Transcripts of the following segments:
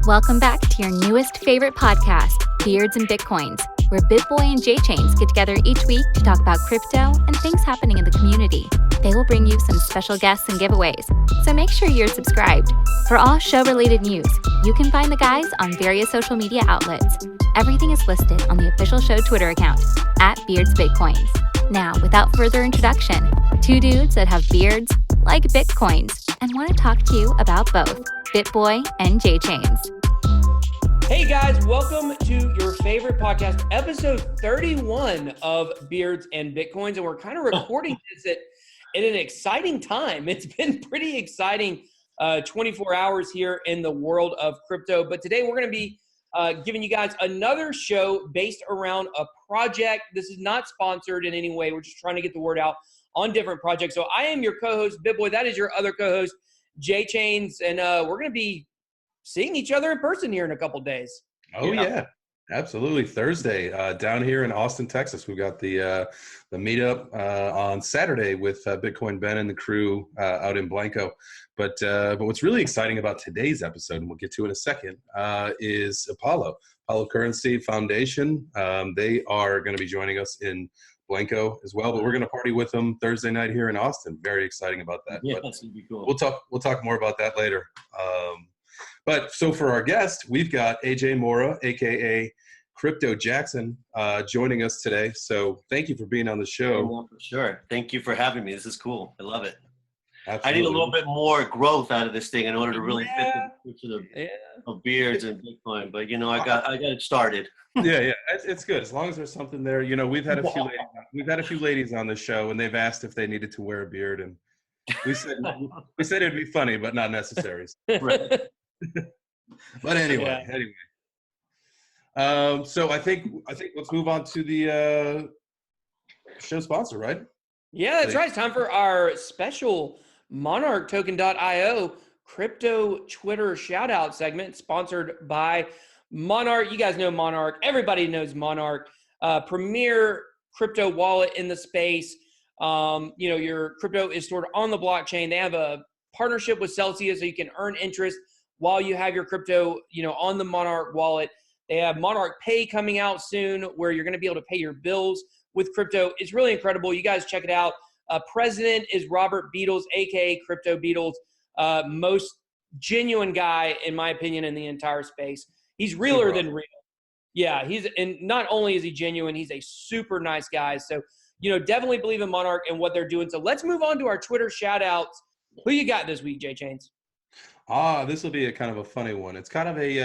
Welcome back to your newest favorite podcast, Beards and Bitcoins, where BitBoy and J-Chains get together each week to talk about crypto and things happening in the community. They will bring you some special guests and giveaways, so make sure you're subscribed. For all show-related news, you can find the guys on various social media outlets. Everything is listed on the official show Twitter account, @BeardsBitcoins. Now, without further introduction, two dudes that have beards, like Bitcoins, and want to talk to you about both, BitBoy and J-Chains. Hey guys, welcome to your favorite podcast, episode 31 of Beards and Bitcoins. And we're kind of recording this at an exciting time. It's been pretty exciting 24 hours here in the world of crypto. But today we're going to be giving you guys another show based around a project. This is not sponsored in any way. We're just trying to get the word out on different projects. So I am your co-host, BitBoy. That is your other co-host, J-Chains. And we're going to be seeing each other in person here in a couple days. Oh yeah, absolutely. Thursday down here in Austin, Texas. We've got the meetup on Saturday with Bitcoin Ben and the crew out in Blanco. But what's really exciting about today's episode, and we'll get to it in a second, is Apollo Currency Foundation. They are going to be joining us in Blanco as well, but we're going to party with them Thursday night here in Austin. Very exciting about that. Yeah, but that's going to be cool. We'll talk more about that later. But so for our guest, we've got AJ Mora, aka Crypto Jackson, joining us today. So thank you for being on the show. Oh, for sure. Thank you for having me. This is cool. I love it. Absolutely. I need a little bit more growth out of this thing in order to really fit the picture of beards and Bitcoin. But I got it started. Yeah, it's good as long as there's something there. We've had a few ladies on the show, and they've asked if they needed to wear a beard, and we said it'd be funny, but not necessary. Right. But anyway. So I think let's move on to the show sponsor, right? Yeah, that's right. It's time for our special MonarchToken.io crypto Twitter shout out segment sponsored by Monarch. You guys know Monarch. Everybody knows Monarch. Premier crypto wallet in the space. Your crypto is stored on the blockchain. They have a partnership with Celsius so you can earn interest while you have your crypto, on the Monarch wallet. They have Monarch Pay coming out soon where you're going to be able to pay your bills with crypto. It's really incredible. You guys check it out. President is Robert Beatles, a.k.a. Crypto Beatles. Most genuine guy, in my opinion, in the entire space. He's realer than real. Yeah, and not only is he genuine, he's a super nice guy. So, definitely believe in Monarch and what they're doing. So let's move on to our Twitter shout-outs. Who you got this week, J-Chains? This will be a kind of a funny one. It's kind of a,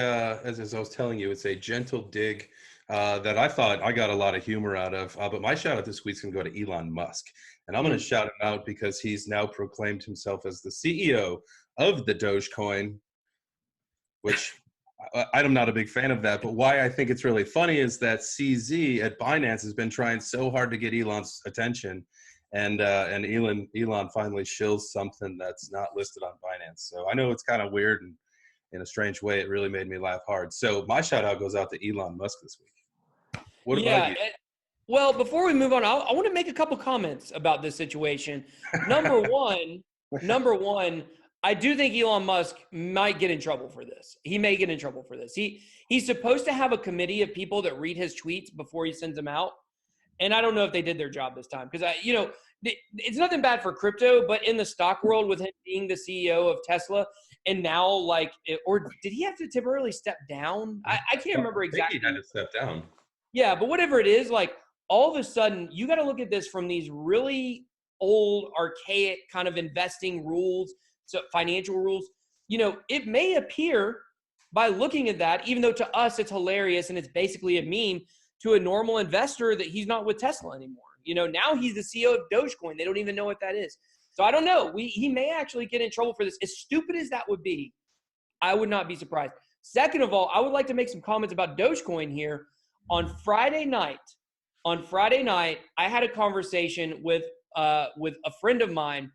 as I was telling you, it's a gentle dig that I thought I got a lot of humor out of. But my shout out this week's going to go to Elon Musk. And I'm going to shout him out because he's now proclaimed himself as the CEO of the Dogecoin, which I'm not a big fan of that. But why I think it's really funny is that CZ at Binance has been trying so hard to get Elon's attention. And Elon finally shills something that's not listed on Binance. So I know it's kind of weird, and in a strange way, it really made me laugh hard. So my shout out goes out to Elon Musk this week. What about you? Well, before we move on, I want to make a couple comments about this situation. Number one, I do think Elon Musk might get in trouble for this. He may get in trouble for this. He's supposed to have a committee of people that read his tweets before he sends them out. And I don't know if they did their job this time because, it's nothing bad for crypto, but in the stock world with him being the CEO of Tesla and now or did he have to temporarily step down? I can't remember exactly. I think he had to step down. Yeah, but whatever it is, all of a sudden you got to look at this from these really old, archaic kind of investing rules, so financial rules. It may appear by looking at that, even though to us it's hilarious and it's basically a meme, to a normal investor that he's not with Tesla anymore. Now he's the CEO of Dogecoin. They don't even know what that is. So I don't know. He may actually get in trouble for this. As stupid as that would be, I would not be surprised. Second of all, I would like to make some comments about Dogecoin here. On Friday night, I had a conversation with a friend of mine,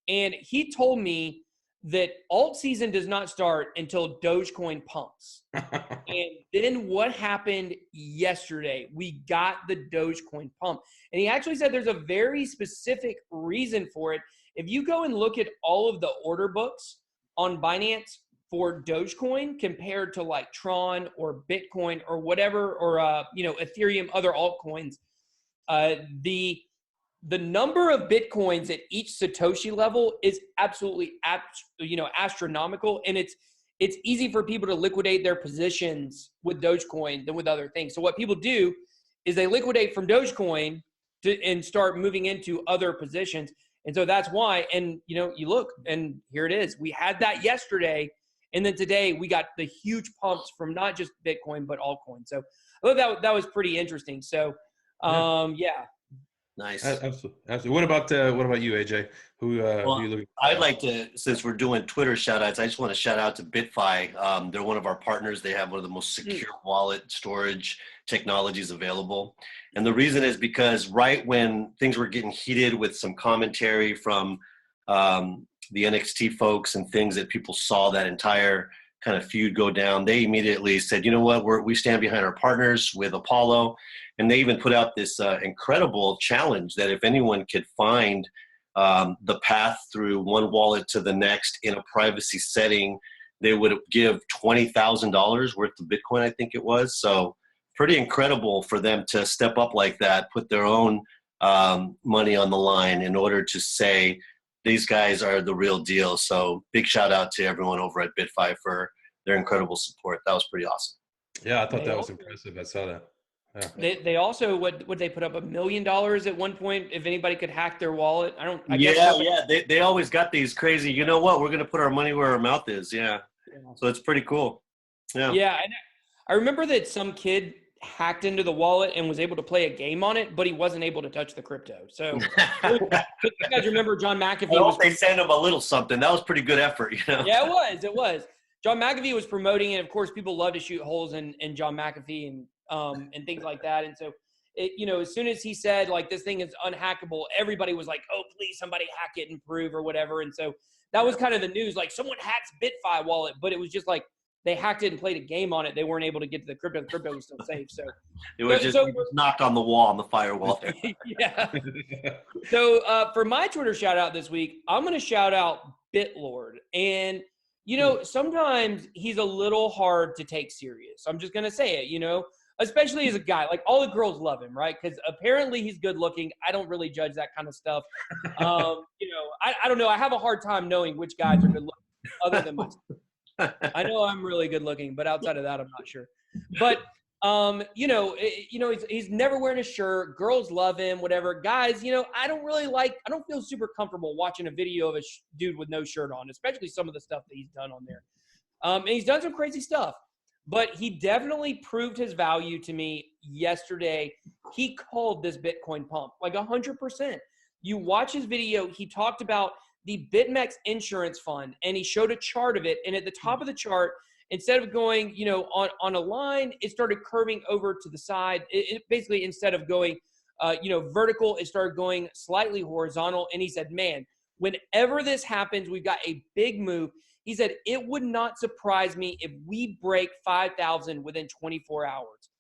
and he told me that alt season does not start until Dogecoin pumps. And then what happened yesterday? We got the Dogecoin pump. And he actually said there's a very specific reason for it. If you go and look at all of the order books on Binance for Dogecoin compared to like Tron or Bitcoin or whatever, or Ethereum, other altcoins, the number of Bitcoins at each Satoshi level is absolutely astronomical, and it's easy for people to liquidate their positions with Dogecoin than with other things. So what people do is they liquidate from Dogecoin and start moving into other positions. And so that's why, and you look, and here it is. We had that yesterday, and then today we got the huge pumps from not just Bitcoin but altcoins. So I thought that was pretty interesting. So yeah. Nice. Absolutely. What about you, AJ? Who you looking for? I'd like to, since we're doing Twitter shout outs, I just want to shout out to BitFi. They're one of our partners. They have one of the most secure wallet storage technologies available. And the reason is because right when things were getting heated with some commentary from the NXT folks and things that people saw that entire kind of feud go down, they immediately said, you know what, we stand behind our partners with Apollo. And they even put out this incredible challenge that if anyone could find the path through one wallet to the next in a privacy setting, they would give $20,000 worth of Bitcoin, I think it was. So pretty incredible for them to step up like that, put their own money on the line in order to say these guys are the real deal. So big shout out to everyone over at BitFi for their incredible support. That was pretty awesome. Yeah, I thought that was impressive. I saw that. Yeah. They also would they put up $1 million at one point if anybody could hack their wallet. They always got these crazy. You know what? We're gonna put our money where our mouth is. Yeah. So it's pretty cool. Yeah. Yeah, and I remember that some kid hacked into the wallet and was able to play a game on it, but he wasn't able to touch the crypto. So you guys remember John McAfee? They sent him a little something. That was pretty good effort. Yeah, it was. John McAfee was promoting it. Of course, people love to shoot holes in John McAfee and things like that. And so, as soon as he said, like, this thing is unhackable, everybody was like, oh, please, somebody hack it and prove or whatever. And so that was kind of the news, like, someone hacks BitFi wallet, but it was just like they hacked it and played a game on it. They weren't able to get to the crypto. The crypto was still safe. So it was just knocked on the wall, on the firewall there. Yeah. So for my Twitter shout out this week, I'm going to shout out BitLord. And, sometimes he's a little hard to take serious. I'm just going to say it, especially as a guy. Like, all the girls love him, right? Because apparently he's good looking. I don't really judge that kind of stuff. I don't know. I have a hard time knowing which guys are good looking other than myself. I know I'm really good looking, but outside of that, I'm not sure. But, he's never wearing a shirt. Girls love him, whatever. Guys, I don't feel super comfortable watching a video of a dude with no shirt on, especially some of the stuff that he's done on there. And he's done some crazy stuff. But he definitely proved his value to me yesterday. He called this Bitcoin pump like 100%. You watch his video, he talked about the BitMEX insurance fund, and he showed a chart of it. And at the top of the chart, instead of going, on a line, it started curving over to the side. It basically, instead of going, vertical, it started going slightly horizontal. And he said, man, whenever this happens, we've got a big move. He said, it would not surprise me if we break 5,000 within 24 hours.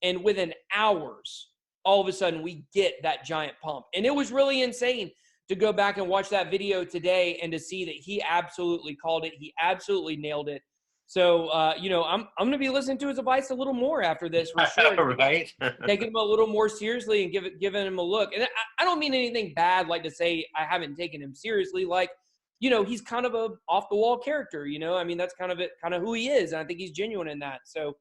And within hours, all of a sudden, we get that giant pump. And it was really insane to go back and watch that video today and to see that he absolutely called it. He absolutely nailed it. So, I'm going to be listening to his advice a little more after this, for sure. Right. Taking him a little more seriously and giving him a look. And I don't mean anything bad, like to say I haven't taken him seriously. Like, he's kind of a off the wall character, I mean, that's kind of who he is. And I think he's genuine in that. So,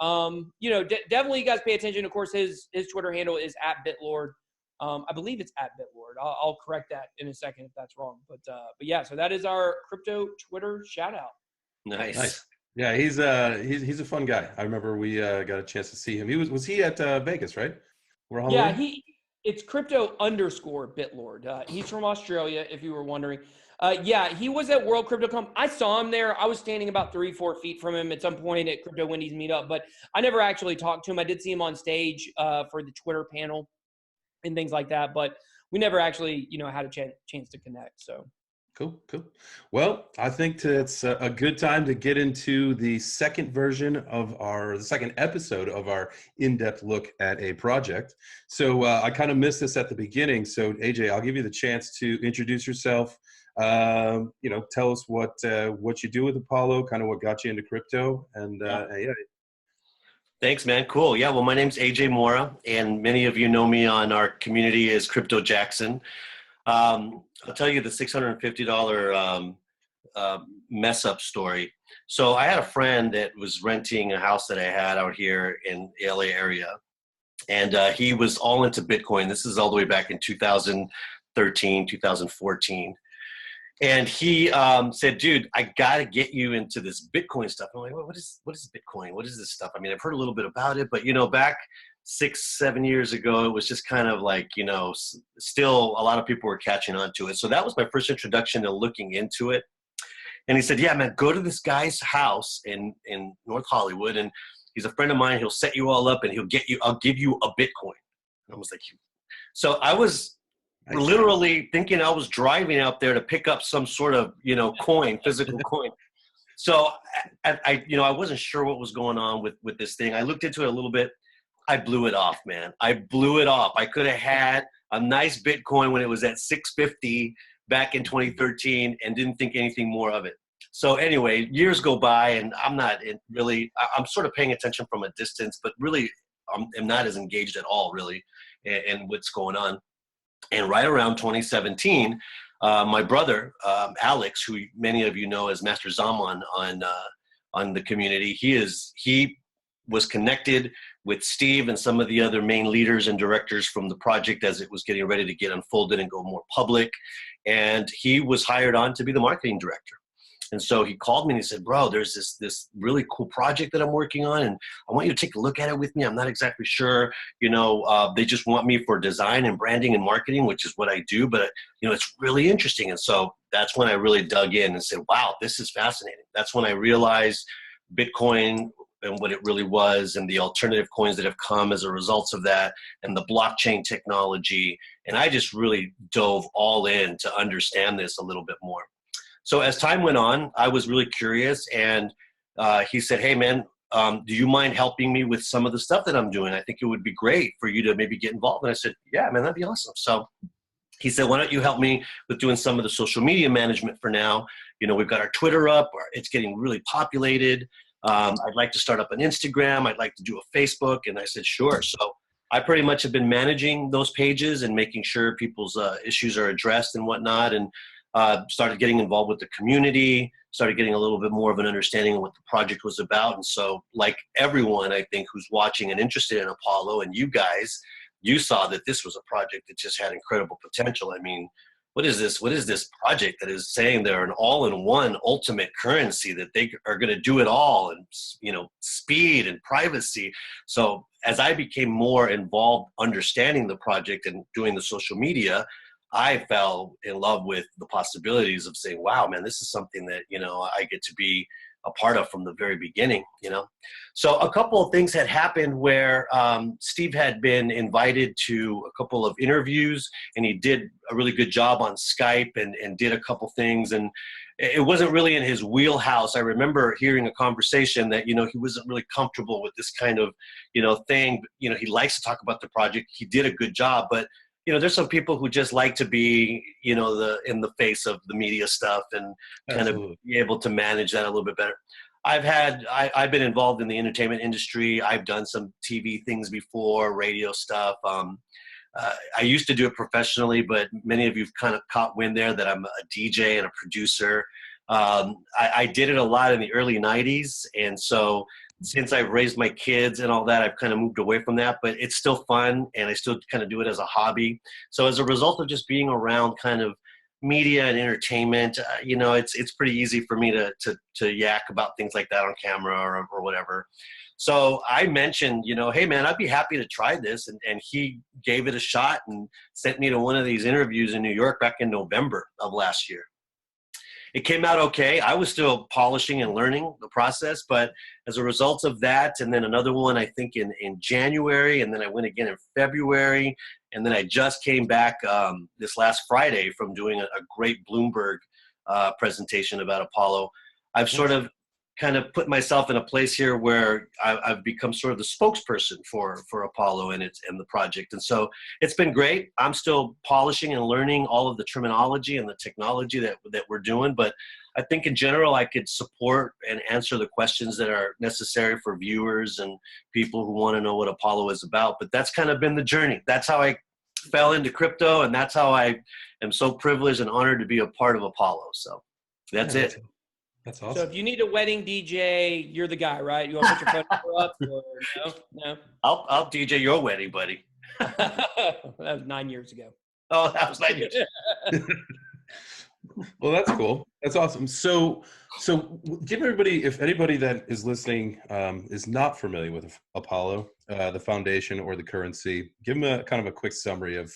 definitely you guys pay attention. Of course, his Twitter handle is @BitLord. I believe it's @BitLord. I'll correct that in a second if that's wrong. But yeah, so that is our crypto Twitter shout out. Nice. Yeah, he's a fun guy. I remember we got a chance to see him. Was he at Vegas, right? Yeah, it's crypto_BitLord. He's from Australia, if you were wondering. Yeah, he was at World CryptoConf. I saw him there. I was standing about 3-4 feet from him at some point at Crypto Wendy's meetup, but I never actually talked to him. I did see him on stage for the Twitter panel and things like that, but we never actually, had a chance to connect. So cool. Well, I think it's a good time to get into the second version of the second episode of our in-depth look at a project. So I kind of missed this at the beginning. So AJ, I'll give you the chance to introduce yourself, Tell us what you do with Apollo, kind of what got you into crypto, and yeah. Thanks, man. Cool. Yeah. Well, my name's AJ Mora, and many of you know me on our community as Crypto Jackson. I'll tell you the $650 mess up story. So I had a friend that was renting a house that I had out here in the LA area, and he was all into Bitcoin. This is all the way back in 2013, 2014. And he said, dude, I got to get you into this Bitcoin stuff. I'm like, what is Bitcoin? What is this stuff? I mean, I've heard a little bit about it, but, back 6-7 years ago, it was just kind of like, still a lot of people were catching on to it. So that was my first introduction to looking into it. And he said, yeah, man, go to this guy's house in North Hollywood. And he's a friend of mine. He'll set you all up and I'll give you a Bitcoin. And I was like, so I was literally thinking I was driving out there to pick up some sort of, coin, physical coin. So I wasn't sure what was going on with this thing. I looked into it a little bit. I blew it off, man. I blew it off. I could have had a nice Bitcoin when it was at 650 back in 2013 and didn't think anything more of it. So anyway, years go by and I'm sort of paying attention from a distance, but really I'm not as engaged at all really in what's going on. And right around 2017, my brother, Alex, who many of you know as Master Zaman on the community, he was connected with Steve and some of the other main leaders and directors from the project as it was getting ready to get unfolded and go more public. And he was hired on to be the marketing director. And so he called me and he said, bro, there's this really cool project that I'm working on, and I want you to take a look at it with me. I'm not exactly sure, they just want me for design and branding and marketing, which is what I do, but it's really interesting. And so that's when I really dug in and said, wow, this is fascinating. That's when I realized Bitcoin and what it really was, and the alternative coins that have come as a result of that, and the blockchain technology. And I just really dove all in to understand this a little bit more. So as time went on, I was really curious, and he said, hey, man, do you mind helping me with some of the stuff that I'm doing? I think it would be great for you to maybe get involved. And I said, yeah, man, that'd be awesome. So he said, why don't you help me with doing some of the social media management for now? We've got our Twitter up. It's getting really populated. I'd like to start up an Instagram. I'd like to do a Facebook. And I said, sure. So I pretty much have been managing those pages and making sure people's issues are addressed and whatnot. And started getting involved with the community, started getting a little bit more of an understanding of what the project was about. And so like everyone, I think, who's watching and interested in Apollo, and you guys, you saw that this was a project that just had incredible potential. I mean, what is this? What is this project that is saying they're an all-in-one ultimate currency, that they are going to do it all, and, speed and privacy. So as I became more involved understanding the project and doing the social media, I fell in love with the possibilities of saying, wow, man, this is something that, I get to be a part of from the very beginning, So a couple of things had happened where Steve had been invited to a couple of interviews, and he did a really good job on Skype and did a couple things. And it wasn't really in his wheelhouse. I remember hearing a conversation that, he wasn't really comfortable with this kind of, thing. He likes to talk about the project. He did a good job, but there's some people who just like to be, in the face of the media stuff and kind of be able to manage that a little bit better. I've been involved in the entertainment industry. I've done some TV things before, radio stuff. I used to do it professionally, but many of you've kind of caught wind there that I'm a DJ and a producer. I did it a lot in the early 90s. And so since I've raised my kids and all that, I've kind of moved away from that, but it's still fun, and I still kind of do it as a hobby. So as a result of just being around kind of media and entertainment, it's pretty easy for me to yak about things like that on camera or whatever. So I mentioned, hey man, I'd be happy to try this. And he gave it a shot and sent me to one of these interviews in New York back in November of last year. It came out okay. I was still polishing and learning the process, but as a result of that, and then another one, I think in January, and then I went again in February, and then I just came back this last Friday from doing a great Bloomberg presentation about Apollo. I've sort of kind of put myself in a place here where I've become sort of the spokesperson for Apollo and the project. And so it's been great. I'm still polishing and learning all of the terminology and the technology that we're doing. But I think in general, I could support and answer the questions that are necessary for viewers and people who want to know what Apollo is about. But that's kind of been the journey. That's how I fell into crypto, and that's how I am so privileged and honored to be a part of Apollo. So that's it. That's awesome. So if you need a wedding DJ, you're the guy, right? You want to put your phone number up? Or no? I'll DJ your wedding, buddy. That was 9 years ago. Oh, that was 9 years. Well, that's cool. That's awesome. So give everybody, if anybody that is listening is not familiar with Apollo, the foundation or the currency, give them a kind of a quick summary of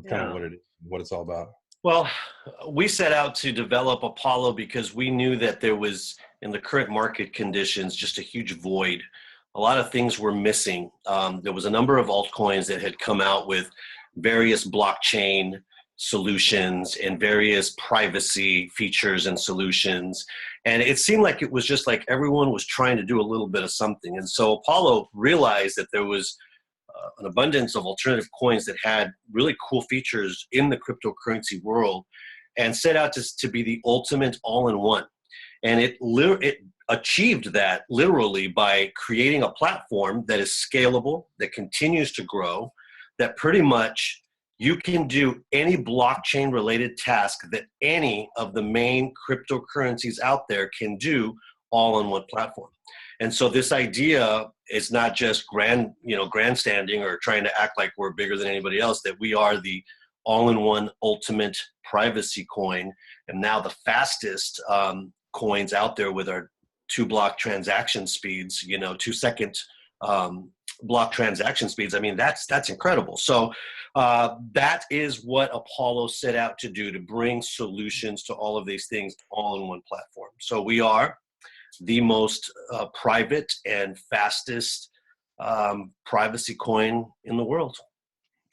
kind of what it's all about. Well, we set out to develop Apollo because we knew that there was, in the current market conditions, just a huge void. A lot of things were missing. There was a number of altcoins that had come out with various blockchain solutions and various privacy features and solutions. And it seemed like it was just like everyone was trying to do a little bit of something. And so Apollo realized that there was an abundance of alternative coins that had really cool features in the cryptocurrency world, and set out to be the ultimate all-in-one. And it achieved that literally by creating a platform that is scalable, that continues to grow, that pretty much you can do any blockchain related task that any of the main cryptocurrencies out there can do all on one platform. And so this idea is not just grandstanding or trying to act like we're bigger than anybody else, that we are the all-in-one ultimate privacy coin, and now the fastest coins out there with our 2-block transaction speeds, 2-second block transaction speeds. I mean, that's incredible. So that is what Apollo set out to do, to bring solutions to all of these things all in one platform. So we are the most private and fastest privacy coin in the world.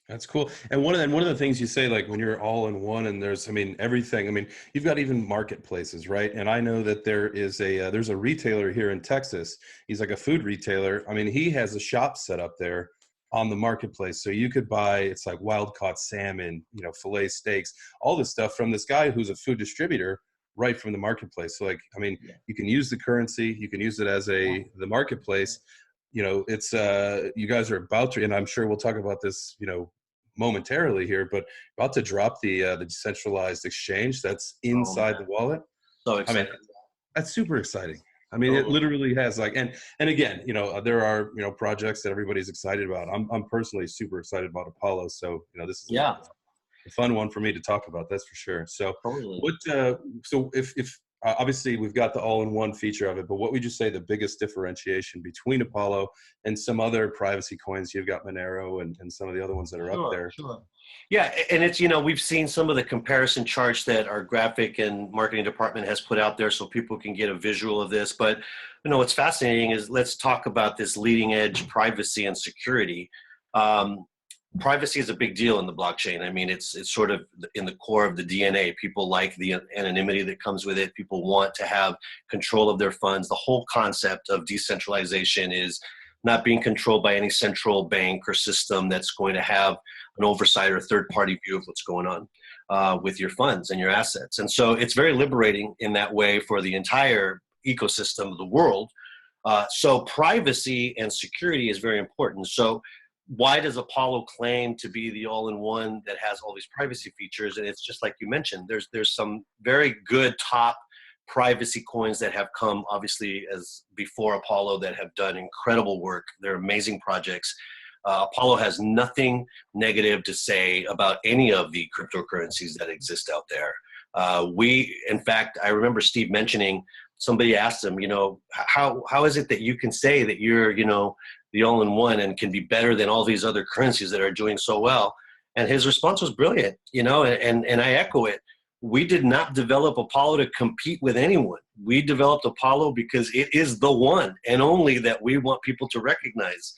That's cool. And one of the things you say, like when you're all in one, and there's, everything. You've got even marketplaces, right? And I know that there's a retailer here in Texas. He's like a food retailer. He has a shop set up there on the marketplace, so you could buy, it's like wild caught salmon, filet steaks, all this stuff from this guy who's a food distributor right from the marketplace. So you can use the currency, you can use it as the marketplace. It's you guys are about to, and I'm sure we'll talk about this, momentarily here, but about to drop the decentralized exchange that's inside the wallet. So exciting. That's super exciting. It literally has and again, there are, projects that everybody's excited about. I'm personally super excited about Apollo. So, this is a fun one for me to talk about. That's for sure. So so if obviously we've got the all-in-one feature of it, but what would you say the biggest differentiation between Apollo and some other privacy coins? You've got Monero and some of the other ones that are up there. Sure. Yeah, and it's, we've seen some of the comparison charts that our graphic and marketing department has put out there so people can get a visual of this. But, what's fascinating is, let's talk about this leading edge privacy and security. Privacy is a big deal in the blockchain. It's sort of in the core of the DNA. People like the anonymity that comes with it. People want to have control of their funds. The whole concept of decentralization is not being controlled by any central bank or system that's going to have an oversight or third-party view of what's going on with your funds and your assets. And so it's very liberating in that way for the entire ecosystem of the world. So privacy and security is very important. So why does Apollo claim to be the all-in-one that has all these privacy features? And it's just like you mentioned, there's some very good top privacy coins that have come, obviously, as before Apollo, that have done incredible work. They're amazing projects. Apollo has nothing negative to say about any of the cryptocurrencies that exist out there. In fact, I remember Steve mentioning, somebody asked him, how is it that you can say that you're, the all-in-one and can be better than all these other currencies that are doing so well? And his response was brilliant, and I echo it. We did not develop Apollo to compete with anyone. We developed Apollo because it is the one and only that we want people to recognize.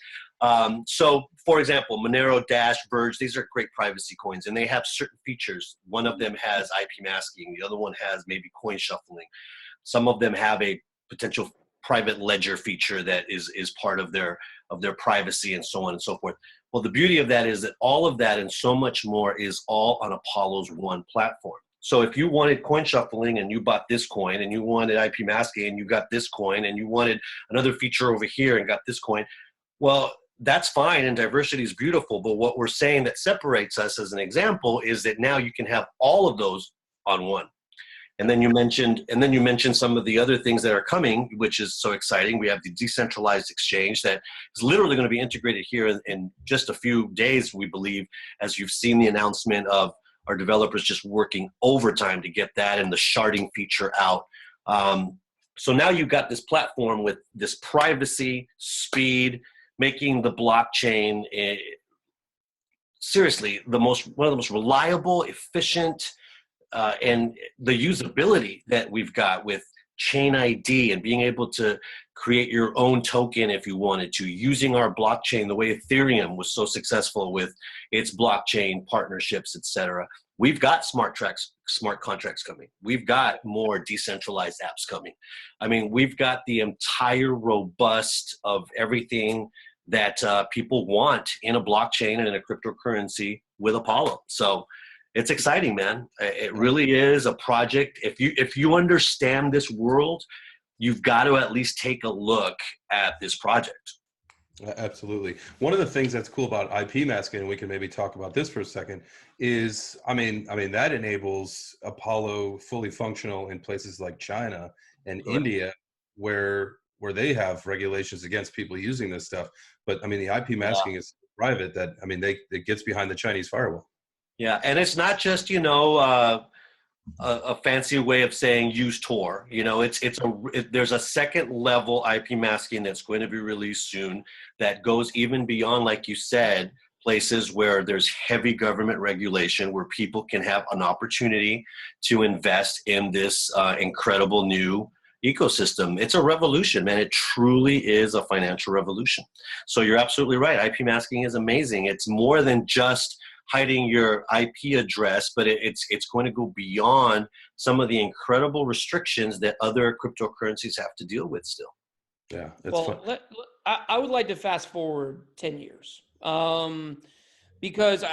So, for example, Monero, Dash, Verge, these are great privacy coins, and they have certain features. One of them has IP masking. The other one has maybe coin shuffling. Some of them have a potential private ledger feature that is part of their privacy and so on and so forth. Well, the beauty of that is that all of that and so much more is all on Apollo's one platform. So if you wanted coin shuffling and you bought this coin, and you wanted IP masking and you got this coin, and you wanted another feature over here and got this coin, well, that's fine, and diversity is beautiful. But what we're saying that separates us, as an example, is that now you can have all of those on one. And then you mentioned some of the other things that are coming, which is so exciting. We have the decentralized exchange that is literally going to be integrated here in just a few days, we believe, as you've seen the announcement of our developers just working overtime to get that and the sharding feature out. So now you've got this platform with this privacy, speed, making the blockchain seriously one of the most reliable, efficient, and the usability that we've got with Chain ID and being able to create your own token if you wanted to, using our blockchain the way Ethereum was so successful with its blockchain partnerships, etc. We've got smart contracts coming. We've got more decentralized apps coming. I mean, we've got the entire robust of everything that people want in a blockchain and in a cryptocurrency with Apollo. So it's exciting, man. It really is a project. If you understand this world, you've got to at least take a look at this project. Absolutely. One of the things that's cool about IP masking, and we can maybe talk about this for a second, is I mean that enables Apollo fully functional in places like China and India, where they have regulations against people using this stuff. But I mean, the IP masking is private. That it gets behind the Chinese firewall. Yeah, and it's not just a fancy way of saying use Tor. There's a second level IP masking that's going to be released soon that goes even beyond, like you said, places where there's heavy government regulation, where people can have an opportunity to invest in this incredible new ecosystem. It's a revolution, man. It truly is a financial revolution. So you're absolutely right. IP masking is amazing. It's more than just hiding your IP address, but it's going to go beyond some of the incredible restrictions that other cryptocurrencies have to deal with still. Yeah, it's fun. I would like to fast forward 10 years because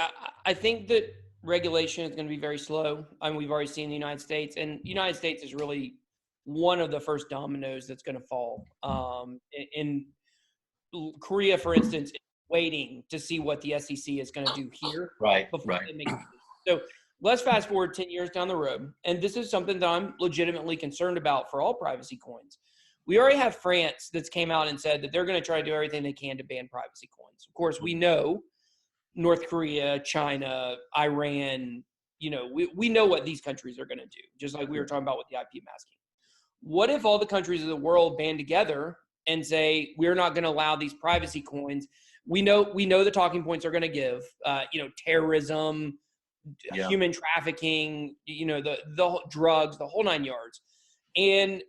I think that regulation is going to be very slow. I mean, we've already seen the United States, and the United States is really one of the first dominoes that's going to fall. In Korea, for instance, waiting to see what the SEC is going to do here. Before they make a decision. So let's fast forward 10 years down the road. And this is something that I'm legitimately concerned about for all privacy coins. We already have France that's came out and said that they're going to try to do everything they can to ban privacy coins. Of course, we know North Korea, China, Iran, we know what these countries are going to do, just like we were talking about with the IP masking. What if all the countries of the world band together and say, we're not going to allow these privacy coins? We know the talking points are going to give, terrorism, human trafficking, the drugs, the whole 9 yards. And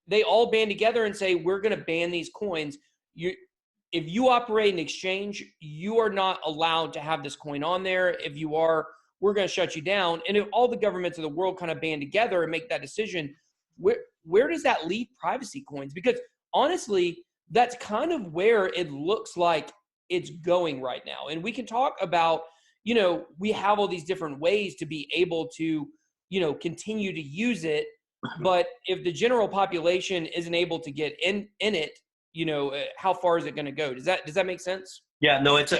they all band together and say, we're going to ban these coins. If you operate an exchange, you are not allowed to have this coin on there. If you are, we're going to shut you down. And if all the governments of the world kind of band together and make that decision, where does that leave privacy coins? Because honestly, that's kind of where it looks like it's going right now. And we can talk about, we have all these different ways to be able to, continue to use it. But if the general population isn't able to get in it, how far is it going to go? Does that make sense? Yeah, no, it's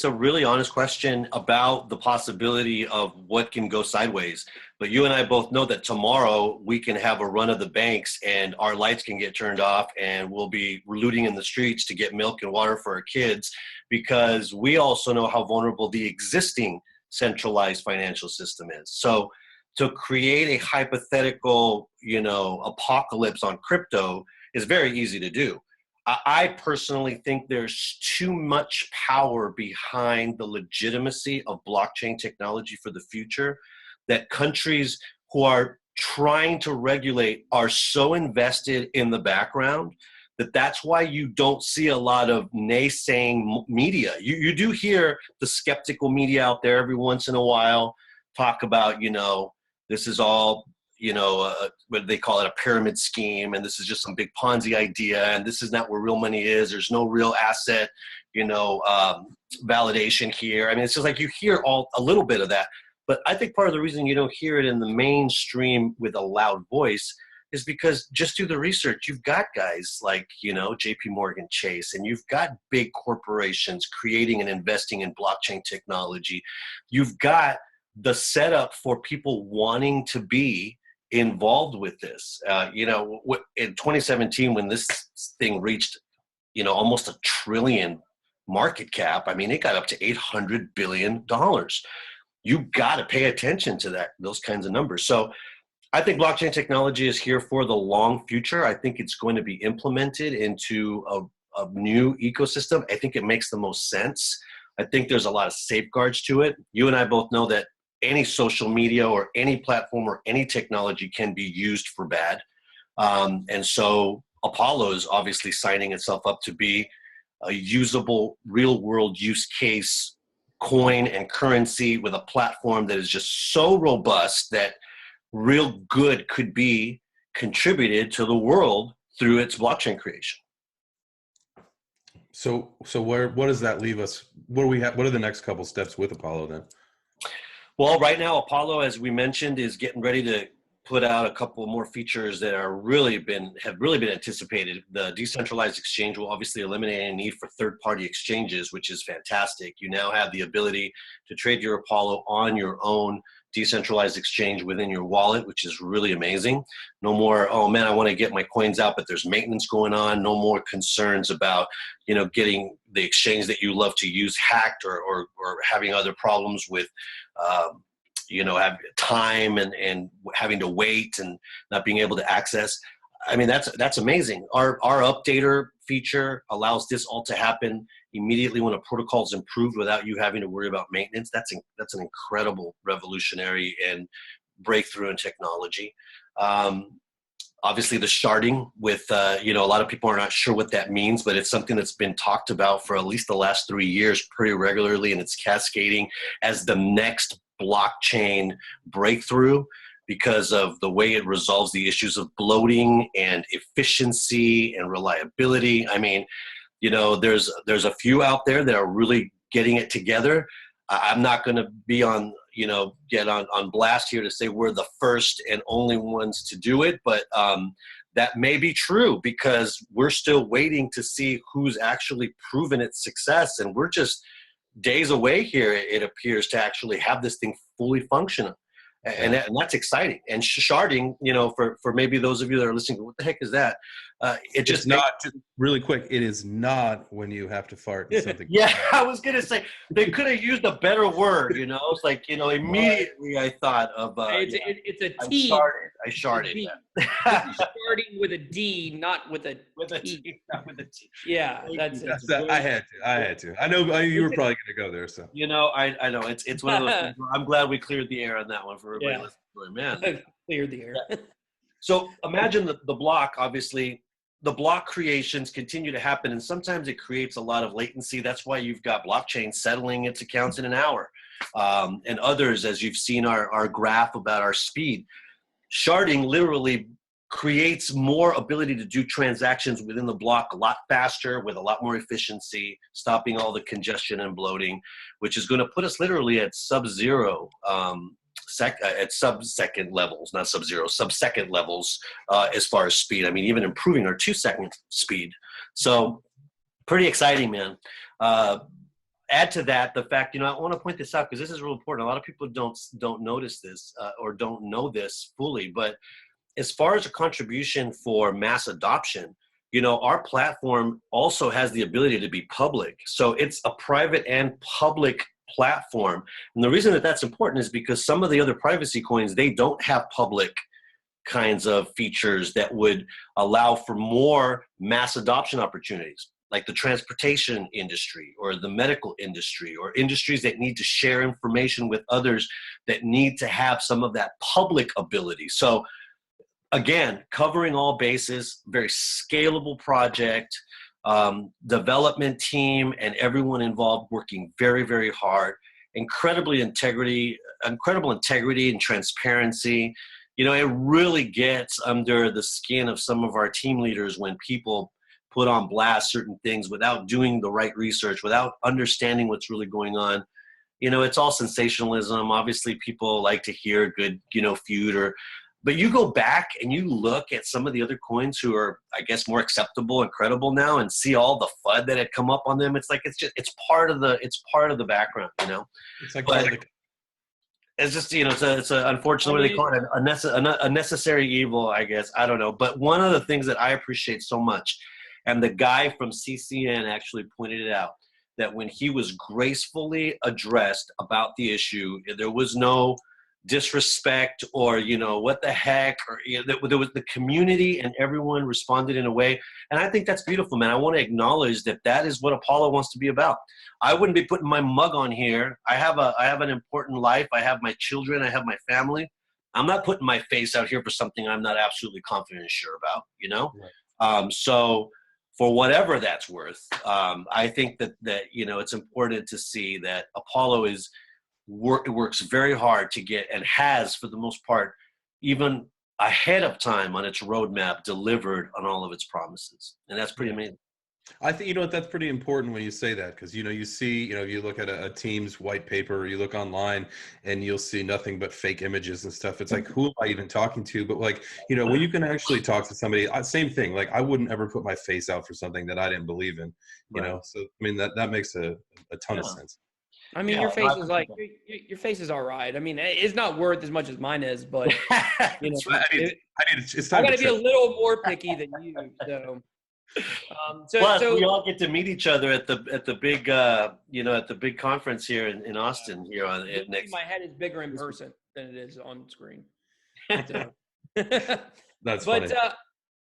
a really honest question about the possibility of what can go sideways. But you and I both know that tomorrow we can have a run of the banks and our lights can get turned off and we'll be looting in the streets to get milk and water for our kids, because we also know how vulnerable the existing centralized financial system is. So to create a hypothetical, apocalypse on crypto is very easy to do. I personally think there's too much power behind the legitimacy of blockchain technology for the future, that countries who are trying to regulate are so invested in the background that's why you don't see a lot of naysaying media. You do hear the skeptical media out there every once in a while talk about, this is all, what they call it, a pyramid scheme, and this is just some big Ponzi idea, and this is not where real money is. There's no real asset, validation here. I mean, it's just like you hear a little bit of that, but I think part of the reason you don't hear it in the mainstream with a loud voice is because just do the research. You've got guys like, JP Morgan Chase, and you've got big corporations creating and investing in blockchain technology. You've got the setup for people wanting to be involved with this. In 2017, when this thing reached, almost $1 trillion market cap, I mean, it got up to $800 billion. You got to pay attention to those kinds of numbers. So I think blockchain technology is here for the long future. I think it's going to be implemented into a new ecosystem. I think it makes the most sense. I think there's a lot of safeguards to it. You and I both know that any social media or any platform or any technology can be used for bad. And so Apollo is obviously signing itself up to be a usable real world use case coin and currency with a platform that is just so robust that real good could be contributed to the world through its blockchain creation. So what does that leave us? What are the next couple steps with Apollo then? Well, right now, Apollo, as we mentioned, is getting ready to put out a couple more features that have really been anticipated. The decentralized exchange will obviously eliminate any need for third-party exchanges, which is fantastic. You now have the ability to trade your Apollo on your own decentralized exchange within your wallet, which is really amazing. No more, oh man, I want to get my coins out, but there's maintenance going on. No more concerns about, getting the exchange that you love to use hacked or having other problems with, have time and having to wait and not being able to access. I mean, that's amazing. Our updater feature allows this all to happen immediately when a protocol is improved without you having to worry about maintenance. That's an incredible revolutionary and breakthrough in technology. Obviously the sharding with, a lot of people are not sure what that means, but it's something that's been talked about for at least the last 3 years pretty regularly, and it's cascading as the next blockchain breakthrough because of the way it resolves the issues of bloating and efficiency and reliability. I mean, there's a few out there that are really getting it together. I'm not going to be get on blast here to say we're the first and only ones to do it, but that may be true because we're still waiting to see who's actually proven its success, and we're just days away here, it appears, to actually have this thing fully functional. And that's exciting. And sharding, for maybe those of you that are listening, what the heck is that? Just really quick. It is not when you have to fart in something. Yeah, I was gonna say they could have used a better word. It's like immediately I thought of. It's a T. I sharded. Sharding with a D, not with a T. Not with a T. Yeah, I had to. I know you were probably gonna go there. So I know it's one of those things. I'm glad we cleared the air on that one for everybody listening. Man, cleared the air. So imagine the block. Obviously, the block creations continue to happen, and sometimes it creates a lot of latency. That's why you've got blockchain settling its accounts in an hour, and others, as you've seen our graph about our speed. Sharding literally creates more ability to do transactions within the block a lot faster with a lot more efficiency, stopping all the congestion and bloating, which is going to put us literally at sub-zero, at sub-second levels, not sub-zero, sub-second levels as far as speed. I mean, even improving our 2-second speed. So pretty exciting, man. Add to that the fact, I want to point this out because this is real important. A lot of people don't notice this or don't know this fully, but as far as a contribution for mass adoption, our platform also has the ability to be public. So it's a private and public platform. And the reason that that's important is because some of the other privacy coins, they don't have public kinds of features that would allow for more mass adoption opportunities, like the transportation industry or the medical industry or industries that need to share information with others that need to have some of that public ability. So again, covering all bases, very scalable project, development team and everyone involved working very, very hard, incredible integrity and transparency. You know, it really gets under the skin of some of our team leaders when people put on blast certain things without doing the right research, without understanding what's really going on. You know, it's all sensationalism. Obviously, people like to hear a good, you know, feud, but you go back and you look at some of the other coins who are, I guess, more acceptable and credible now, and see all the FUD that had come up on them. It's like it's part of the background, you know. It's like But it's just, you know, it's a unfortunately they call it a necessary evil, I guess. I don't know. But one of the things that I appreciate so much, and the guy from CCN actually pointed it out, that when he was gracefully addressed about the issue, there was no disrespect or, you know, what the heck, or, you know, there was the community and everyone responded in a way. And I think that's beautiful, man. I want to acknowledge that that is what Apollo wants to be about. I wouldn't be putting my mug on here. I have an important life. I have my children. I have my family. I'm not putting my face out here for something I'm not absolutely confident and sure about, you know? Right. So for whatever that's worth, I think that, you know, it's important to see that Apollo works very hard to get, and has for the most part, even ahead of time on its roadmap, delivered on all of its promises. And that's pretty amazing. I think, you know, that's pretty important when you say that, because, you know, you see, you know, you look at a team's white paper, or you look online and you'll see nothing but fake images and stuff. It's like, who am I even talking to? But like, you know, when you can actually talk to somebody, same thing. Like, I wouldn't ever put my face out for something that I didn't believe in, you know? So, I mean, that makes a ton of sense. I mean, your face is like, your face is all right. I mean, it's not worth as much as mine is, but you know, it's time I got to be a little more picky than you. So. Plus, we all get to meet each other at the big you know, at the big conference here in Austin here on next. My head is bigger in person than it is on screen. So. That's funny. But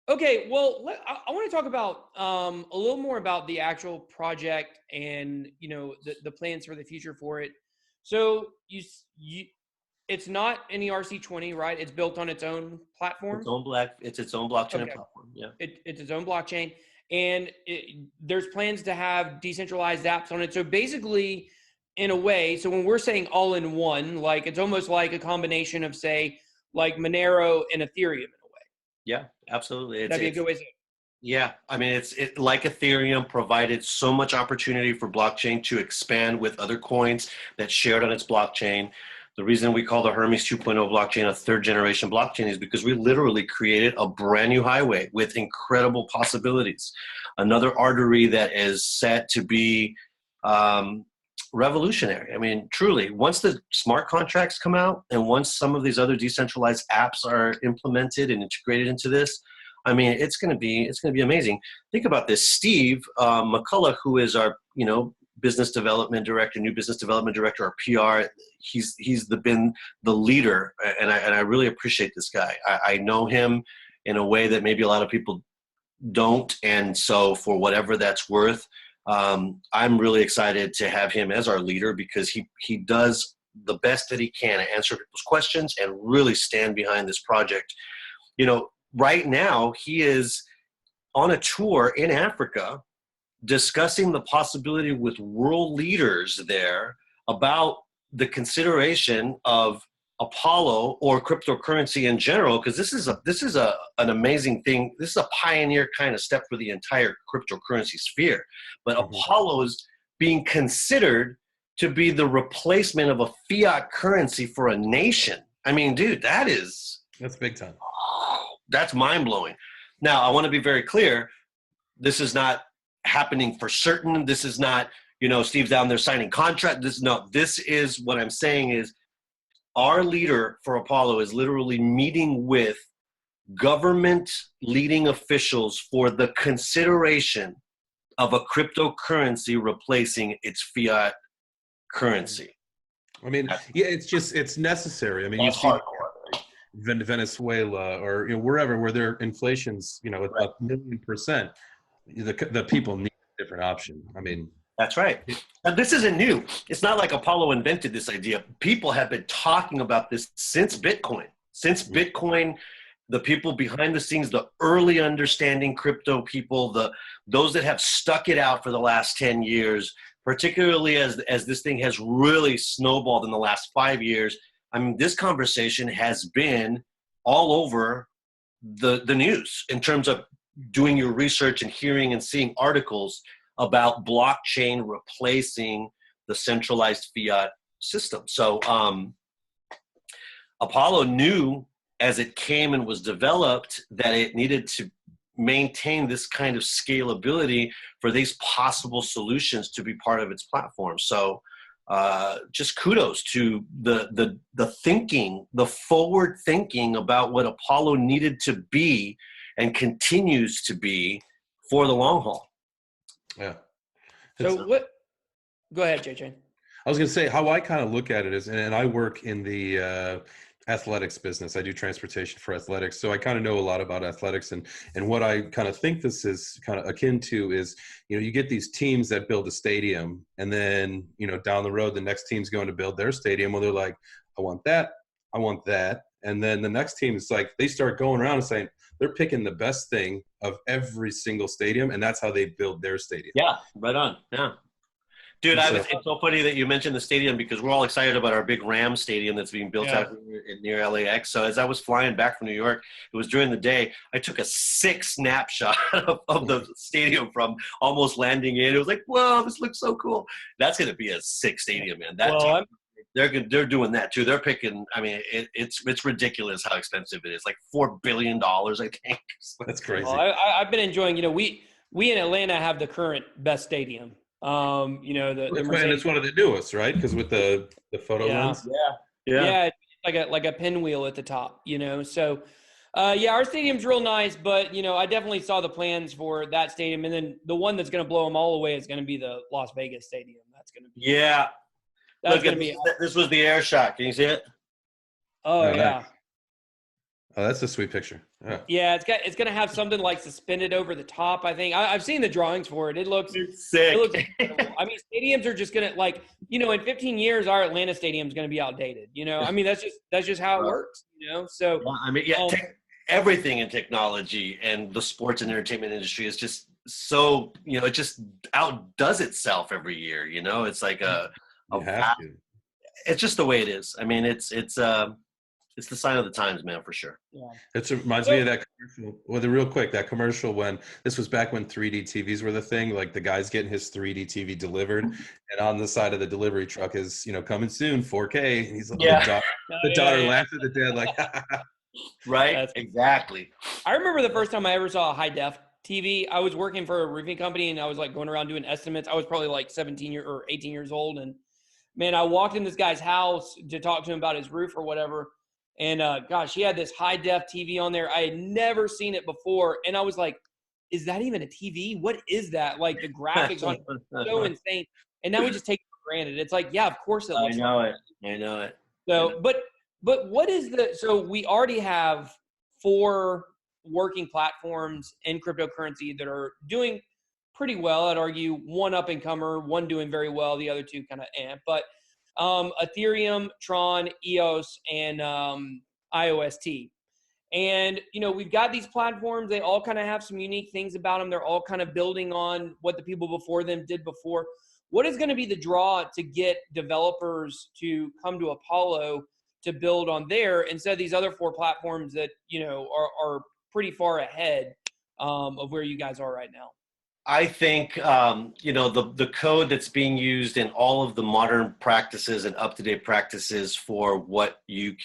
okay, well, I want to talk about a little more about the actual project and, you know, the plans for the future for it. So you it's not an ERC20, right? It's built on its own platform. It's its own blockchain platform. Yeah. It's its own blockchain, and there's plans to have decentralized apps on it. So basically, in a way, so when we're saying all in one, like it's almost like a combination of, say, like Monero and Ethereum in a way. Yeah, absolutely. That'd be a good way to say it. Yeah, I mean, it's like Ethereum provided so much opportunity for blockchain to expand with other coins that shared on its blockchain. The reason we call the Hermes 2.0 blockchain a third generation blockchain is because we literally created a brand new highway with incredible possibilities. Another artery that is set to be revolutionary. I mean, truly, once the smart contracts come out and once some of these other decentralized apps are implemented and integrated into this, I mean, it's going to be amazing. Think about this. Steve McCullough, who is our, you know, new business development director, or PR. He's been the leader, and I really appreciate this guy. I know him in a way that maybe a lot of people don't, and so for whatever that's worth, I'm really excited to have him as our leader, because he does the best that he can to answer people's questions and really stand behind this project. You know, right now he is on a tour in Africa, discussing the possibility with world leaders there about the consideration of Apollo or cryptocurrency in general, because this is an amazing thing. This is a pioneer kind of step for the entire cryptocurrency sphere. But Apollo is being considered to be the replacement of a fiat currency for a nation. I mean, dude, that's big time. That's mind blowing. Now, I want to be very clear. This is not happening for certain. This is not, you know, Steve's down there signing contract. This is what I'm saying is our leader for Apollo is literally meeting with government leading officials for the consideration of a cryptocurrency replacing its fiat currency. I mean, yeah, it's necessary. I mean, you see Venezuela or, you know, wherever where their inflation's, you know, a million%, the people need a different option. I mean, that's right. And this isn't new. It's not like Apollo invented this idea. People have been talking about this since Bitcoin. Since Bitcoin, the people behind the scenes, the early understanding crypto people, those that have stuck it out for the last 10 years, particularly as this thing has really snowballed in the last 5 years. I mean, this conversation has been all over the news in terms of doing your research and hearing and seeing articles about blockchain replacing the centralized fiat system. So Apollo knew as it came and was developed that it needed to maintain this kind of scalability for these possible solutions to be part of its platform. So just kudos to the thinking, the forward thinking about what Apollo needed to be and continues to be for the long haul. Yeah. So what? Go ahead, JJ. I was going to say how I kind of look at it is, and I work in the athletics business. I do transportation for athletics. So I kind of know a lot about athletics, and what I kind of think this is kind of akin to is, you get these teams that build a stadium, and then, down the road, the next team's going to build their stadium. Well, they're like, I want that. I want that. And then the next team is like, they start going around and saying, they're picking the best thing of every single stadium. And that's how they build their stadium. Yeah, right on. Yeah. Dude, it's so funny that you mentioned the stadium because we're all excited about our big Rams stadium that's being built out near LAX. So as I was flying back from New York, it was during the day, I took a sick snapshot of the stadium from almost landing in. It was like, whoa, this looks so cool. That's going to be a sick stadium, man. They're doing that too. They're picking, I mean, it's ridiculous how expensive it is. Like $4 billion, I think. That's crazy. Well, I've been enjoying, we in Atlanta have the current best stadium. And it's one of the newest, right? Because with the photo lens. Yeah, it's like a pinwheel at the top, So, our stadium's real nice, but I definitely saw the plans for that stadium, and then the one that's going to blow them all away is going to be the Las Vegas stadium. That's going to be That's going to be. This was the air shot. Can you see it? Oh yeah. Oh, that's a sweet picture. Yeah, it's gonna have something like suspended over the top. I think I've seen the drawings for it. It looks sick. It looks incredible. I mean, stadiums are just gonna in 15 years, our Atlanta stadium is gonna be outdated. I mean, that's just how it works. So everything in technology and the sports and entertainment industry is just so it just outdoes itself every year. It's like it's just the way it is. I mean, it's the sign of the times, man, for sure. Yeah. It reminds me of that commercial. Well, real quick, that commercial when this was back when 3D TVs were the thing. Like the guy's getting his 3D TV delivered, and on the side of the delivery truck is coming soon 4K. And he's like, the daughter laughs at the dad like, right? Exactly. I remember the first time I ever saw a high def TV. I was working for a roofing company, and I was like going around doing estimates. I was probably like 17 or 18 years old, and man, I walked in this guy's house to talk to him about his roof or whatever. And gosh, he had this high def TV on there. I had never seen it before. And I was like, is that even a TV? What is that? Like the graphics on it are so insane. And now we just take it for granted. It's like, yeah, of course it looks I know it. So, but what is so we already have 4 working platforms in cryptocurrency that are doing pretty well. I'd argue one up and comer, one doing very well, the other 2 kind of but Ethereum, Tron, EOS, and IOST. And, we've got these platforms. They all kind of have some unique things about them. They're all kind of building on what the people before them did before. What is going to be the draw to get developers to come to Apollo to build on there instead of these other 4 platforms that, are pretty far ahead of where you guys are right now? I think, the code that's being used in all of the modern practices and up-to-date practices for what you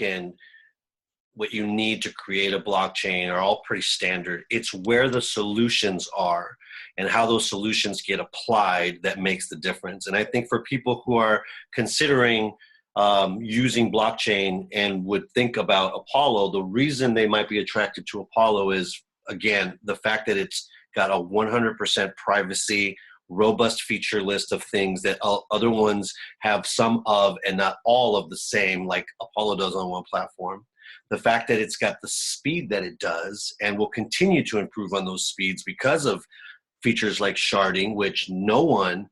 need to create a blockchain are all pretty standard. It's where the solutions are and how those solutions get applied that makes the difference. And I think for people who are considering using blockchain and would think about Apollo, the reason they might be attracted to Apollo is, again, the fact that it's got a 100% privacy, robust feature list of things that other ones have some of and not all of the same, like Apollo does on one platform. The fact that it's got the speed that it does and will continue to improve on those speeds because of features like sharding, which no one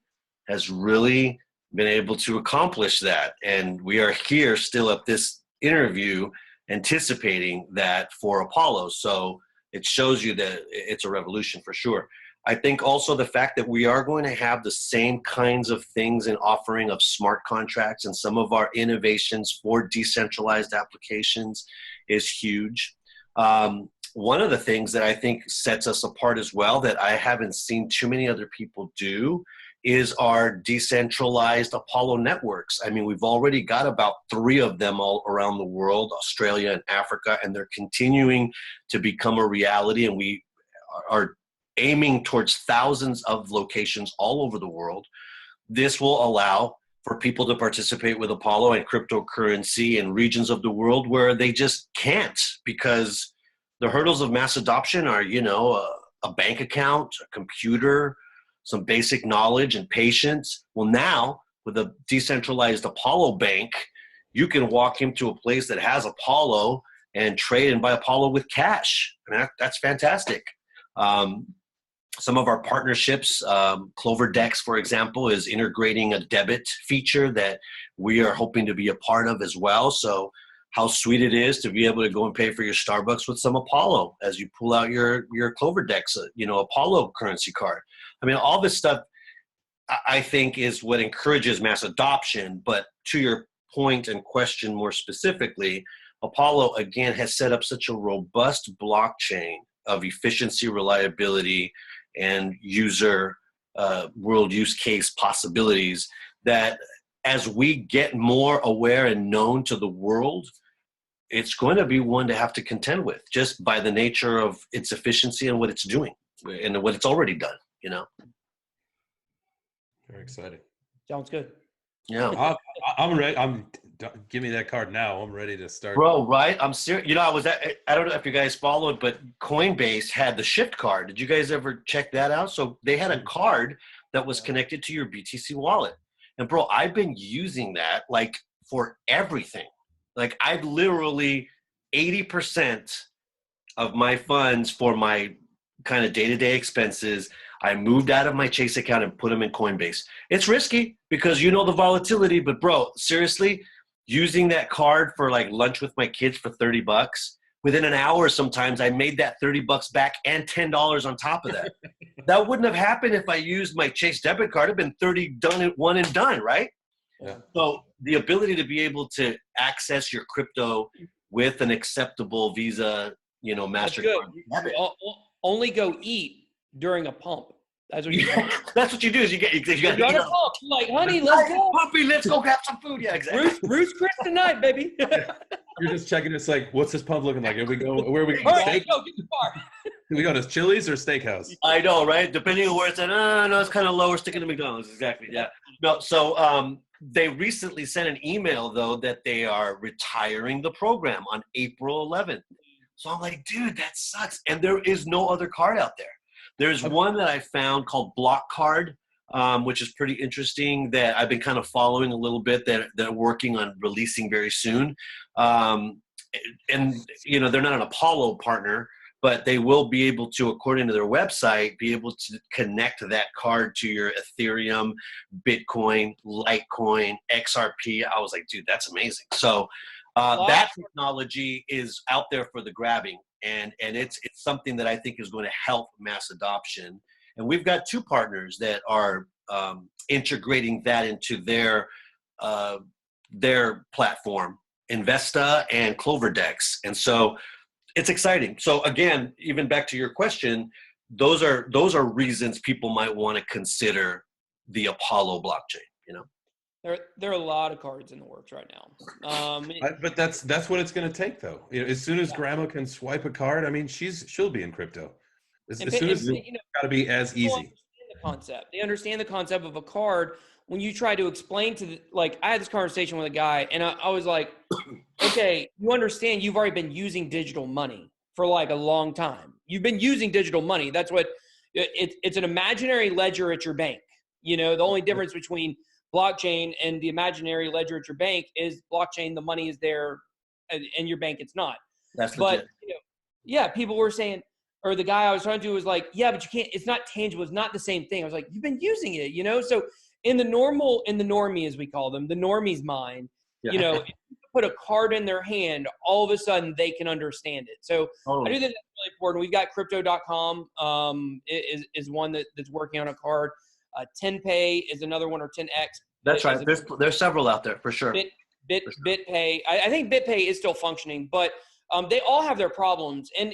has really been able to accomplish that. And we are here still at this interview anticipating that for Apollo. So it shows you that it's a revolution for sure. I think also the fact that we are going to have the same kinds of things in offering of smart contracts and some of our innovations for decentralized applications is huge. One of the things that I think sets us apart as well that I haven't seen too many other people do is our decentralized Apollo networks. I mean, we've already got about 3 of them all around the world, Australia and Africa, and they're continuing to become a reality. And we are aiming towards thousands of locations all over the world. This will allow for people to participate with Apollo and cryptocurrency in regions of the world where they just can't, because the hurdles of mass adoption are, a bank account, a computer, some basic knowledge and patience. Well, now with a decentralized Apollo bank, you can walk into a place that has Apollo and trade and buy Apollo with cash. I mean, that's fantastic. Some of our partnerships, CloverDex, for example, is integrating a debit feature that we are hoping to be a part of as well. So how sweet it is to be able to go and pay for your Starbucks with some Apollo as you pull out your CloverDex, Apollo currency card. I mean, all this stuff, I think, is what encourages mass adoption. But to your point and question more specifically, Apollo, again, has set up such a robust blockchain of efficiency, reliability, and user world use case possibilities that as we get more aware and known to the world, it's going to be one to have to contend with just by the nature of its efficiency and what it's doing and what it's already done, Very exciting. Sounds good. Yeah. I'm ready. Give me that card now. I'm ready to start. Bro, right? I'm serious. I don't know if you guys followed, but Coinbase had the Shift card. Did you guys ever check that out? So they had a card that was connected to your BTC wallet. And bro, I've been using that like for everything. Like I've literally 80% of my funds for my kind of day-to-day expenses, I moved out of my Chase account and put them in Coinbase. It's risky because the volatility, but bro, seriously, using that card for like lunch with my kids for $30, within an hour sometimes I made that $30 back and $10 on top of that. That wouldn't have happened if I used my Chase debit card. It'd been 30 done at one and done, right? Yeah. So the ability to be able to access your crypto with an acceptable Visa, MasterCard. Only go eat during a pump. That's what you do. That's what you do. Is you got to pump. You're like, honey, let's go. Puppy, let's go grab some food. Yeah, exactly. Bruce Chris tonight, baby. You're just checking. It's like, what's this pump looking like? Where are we going? All right, go get the car. Do we go to Chili's or Steakhouse? I know, right? Depending on where it's at. No, it's kind of low. We're sticking to McDonald's. Exactly. Yeah. No. So they recently sent an email though that they are retiring the program on April 11th. So I'm like, dude, that sucks. And there is no other card out there. There's one that I found called Block Card, which is pretty interesting that I've been kind of following a little bit that they're working on releasing very soon. And, they're not an Apollo partner, but they will be able to, according to their website, be able to connect that card to your Ethereum, Bitcoin, Litecoin, XRP. I was like, dude, that's amazing. So that technology is out there for the grabbing. And it's something that I think is going to help mass adoption. And we've got 2 partners that are integrating that into their platform, Investa and CloverDex. And so it's exciting. So again, even back to your question, those are reasons people might want to consider the Apollo blockchain, There are a lot of cards in the works right now. But that's what it's going to take, though. As soon as Grandma can swipe a card, I mean, she'll be in crypto. As soon as it's got to be as easy. They understand the concept of a card. When you try to explain I had this conversation with a guy, and I was like, okay, you understand you've already been using digital money for like a long time. You've been using digital money. That's what it's an imaginary ledger at your bank. The only difference between blockchain and the imaginary ledger at your bank is blockchain, the money is there, and your bank it's not. That's legit. But people were saying, or the guy I was talking to was like, yeah, but you can't, it's not tangible, it's not the same thing. I was like, you've been using it, so in the normie, as we call them, the normie's mind, if you put a card in their hand, all of a sudden they can understand it. So I do think that's really important. We've got crypto.com is one that's working on a card. 10Pay is another one, or 10X. That's right. There's several out there for sure. BitPay. I think BitPay is still functioning, but They all have their problems. And,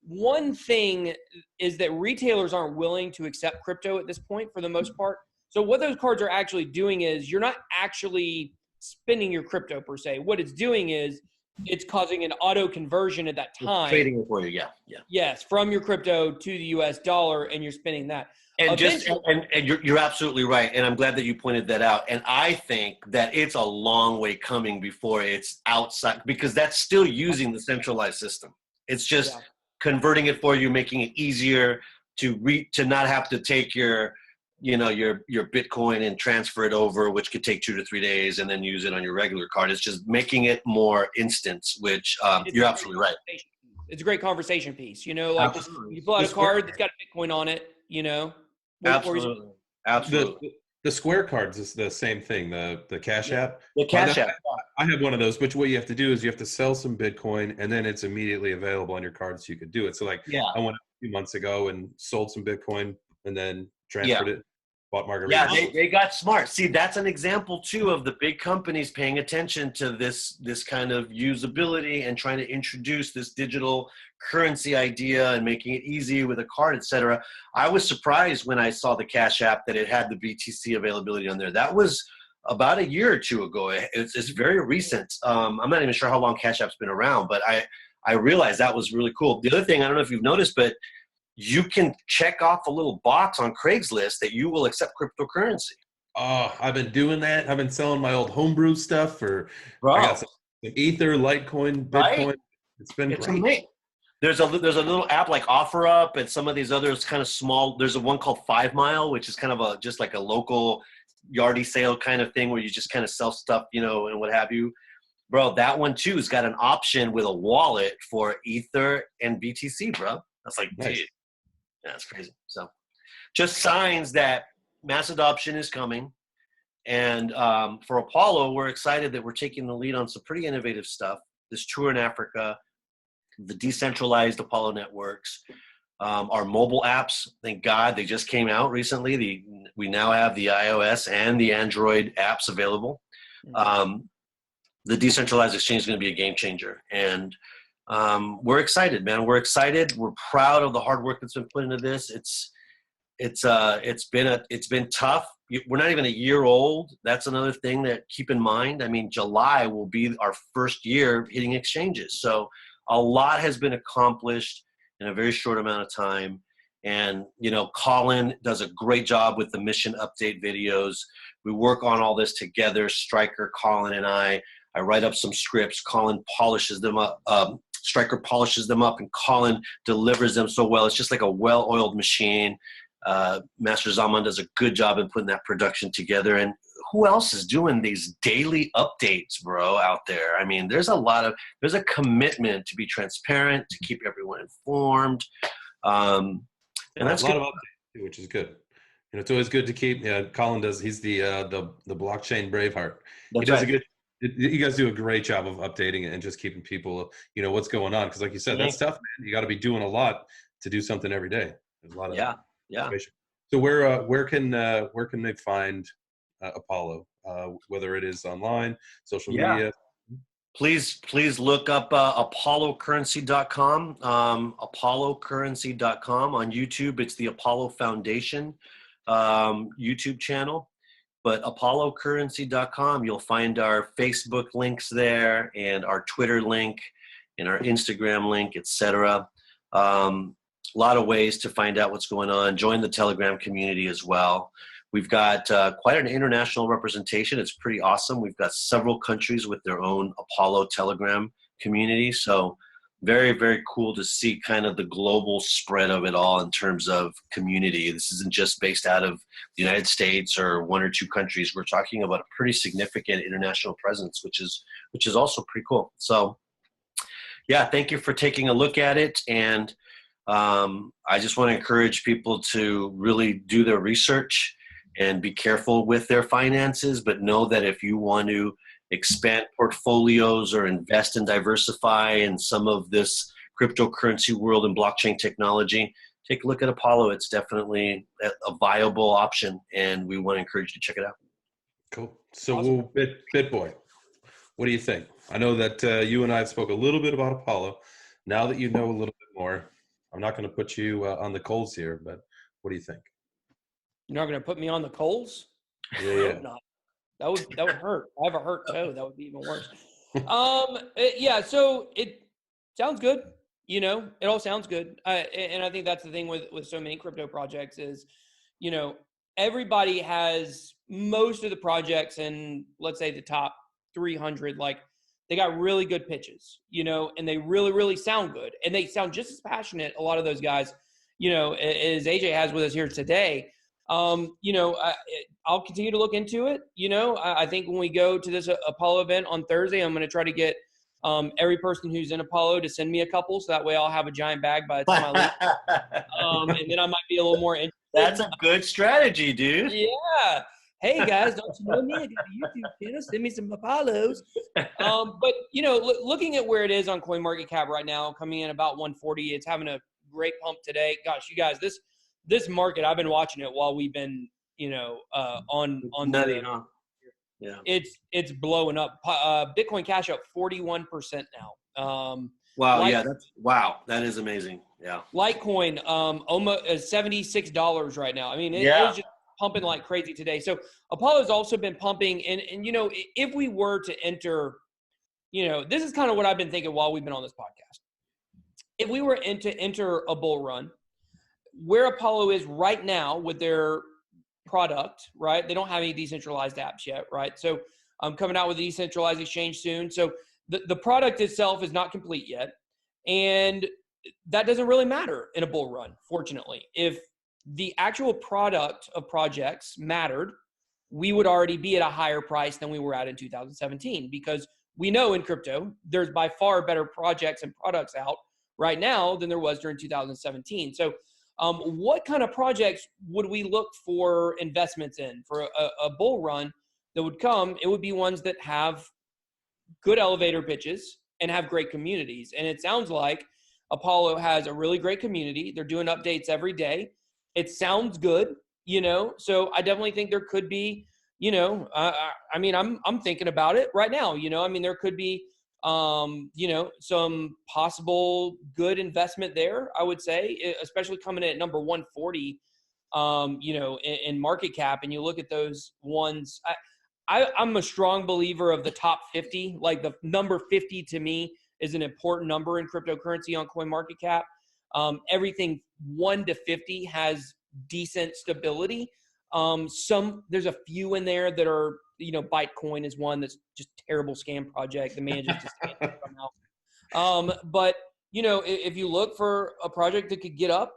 one thing is that retailers aren't willing to accept crypto at this point for the most part. So what those cards are actually doing is you're not actually spending your crypto per se. What it's doing is it's causing an auto conversion at that time. Trading it for you, yeah. Yes, from your crypto to the US dollar, and you're spending that. And you're absolutely right. And I'm glad that you pointed that out. And I think that it's a long way coming before it's outside, because that's still using the centralized system. It's just converting it for you, making it easier to not have to take your Bitcoin and transfer it over, which could take 2 to 3 days, and then use it on your regular card. It's just making it more instant, which you're absolutely right. It's a great conversation piece. You pull out a card that's got a Bitcoin on it, Absolutely. The Square cards is the same thing. The Cash App. The Cash App. I have one of those. Which what you have to do is you have to sell some Bitcoin, and then it's immediately available on your card, so you could do it. So I went a few months ago and sold some Bitcoin, and then transferred it. Bought margaritas. Yeah, they got smart. See, that's an example too of the big companies paying attention to this kind of usability and trying to introduce this digital currency idea and making it easy with a card, etc. I was surprised when I saw the Cash App that it had the BTC availability on there. That was about a year or two ago. It's very recent. I'm not even sure how long Cash App's been around, but I realized that was really cool. The other thing, I don't know if you've noticed, but you can check off a little box on Craigslist that you will accept cryptocurrency. Oh, I've been doing that. I've been selling my old homebrew stuff I got some Ether, Litecoin, Bitcoin. Right? It's been great. Amazing. There's a little app like OfferUp and some of these others kind of small. There's a one called 5 Mile, which is kind of just like a local yardie sale kind of thing where you just kind of sell stuff, and what have you. Bro, that one too has got an option with a wallet for Ether and BTC, bro. That's like, nice. Dude. Yeah, that's crazy. So just signs that mass adoption is coming. And for Apollo, we're excited that we're taking the lead on some pretty innovative stuff. This tour in Africa, the decentralized Apollo networks, our mobile apps, thank God, they just came out recently. We now have the iOS and the Android apps available. The decentralized exchange is going to be a game changer. And we're excited, man. We're excited. We're proud of the hard work that's been put into this. It's been tough. We're not even a year old. That's another thing that keep in mind. I mean, July will be our first year hitting exchanges. So a lot has been accomplished in a very short amount of time. And, Colin does a great job with the mission update videos. We work on all this together, Stryker, Colin, and I write up some scripts. Colin polishes them up. Stryker polishes them up, and Colin delivers them so well. It's just like a well-oiled machine. Master Zaman does a good job in putting that production together. And who else is doing these daily updates, bro, out there? I mean, there's a commitment to be transparent, to keep everyone informed. And that's a lot of updates, which is good. It's always good to keep. Colin does. He's the blockchain Braveheart. He does a good. You guys do a great job of updating it and just keeping people, what's going on. Because like you said, that's tough, man. You got to be doing a lot to do something every day. There's a lot of information. So where can they find Apollo? Whether it is online, social media. Please look up apollocurrency.com. Apollocurrency.com on YouTube. It's the Apollo Foundation YouTube channel. But apollocurrency.com, you'll find our Facebook links there, and our Twitter link, and our Instagram link, etc. A lot of ways to find out what's going on. Join the Telegram community as well. We've got quite an international representation. It's pretty awesome. We've got several countries with their own Apollo Telegram community. So very, very cool to see kind of the global spread of it all in terms of community. This isn't just based out of the United States or 1 or 2 countries. We're talking about a pretty significant international presence, which is also pretty cool. So yeah, thank you for taking a look at it. And I just want to encourage people to really do their research and be careful with their finances, but know that if you want to expand portfolios or invest and diversify in some of this cryptocurrency world and blockchain technology, take a look at Apollo. It's definitely a viable option, and we want to encourage you to check it out. Cool. So awesome. BitBoy, What do you think? I know that you and I spoke a little bit about Apollo. Now that you know a little bit more, I'm not going to put you on the coals here, but what do you think? You're not going to put me on the coals? Yeah, I yeah. hope not. That would hurt. I have a hurt toe. That would be even worse. Yeah. So it sounds good. You know, it all sounds good. And I think that's the thing with so many crypto projects is, you know, everybody has most of the projects in, let's say, the top 300. Like, they got really good pitches, you know, and they really, really sound good, and they sound just as passionate. A lot of those guys, you know, as AJ has with us here today. You know, I'll continue to look into it. You know, I think when we go to this Apollo event on Thursday, I'm going to try to get every person who's in Apollo to send me a couple, so that way I'll have a giant bag by the time I leave. And then I might be a little more interested. That's a good strategy, dude. Yeah. Hey guys, don't you know me? I got a YouTube channel. Send me some Apollos. But you know, looking at where it is on CoinMarketCap right now, coming in about 140, it's having a great pump today. Gosh, you guys, this market, I've been watching it while we've been, you know, on Nutty, huh? Yeah. It's blowing up. Bitcoin Cash up 41% now. Wow. Yeah. That is amazing. Yeah. Litecoin, almost $76 right now. I mean, it is just pumping like crazy today. So Apollo's also been pumping, and you know, if we were to enter, you know, this is kind of what I've been thinking while we've been on this podcast. If we were to enter a bull run, where Apollo is right now with their product, right? They don't have any decentralized apps yet, right? So I'm coming out with a decentralized exchange soon. So the product itself is not complete yet. And that doesn't really matter in a bull run, fortunately. If the actual product of projects mattered, we would already be at a higher price than we were at in 2017, because we know in crypto, there's by far better projects and products out right now than there was during 2017. So what kind of projects would we look for investments in for a bull run that would come? It would be ones that have good elevator pitches and have great communities. And it sounds like Apollo has a really great community. They're doing updates every day. It sounds good, you know, so I definitely think there could be, you know, I mean, I'm thinking about it right now, you know, I mean, there could be, you know, some possible good investment there, I would say, especially coming in at number 140, you know, in market cap. And you look at those ones, I'm a strong believer of the top 50. Like, the number 50 to me is an important number in cryptocurrency on CoinMarketCap. Everything 1 to 50 has decent stability. There's a few in there that are, you know, Bytecoin is one that's just a terrible scam project. The manager's just somehow. But you know, if you look for a project that could get up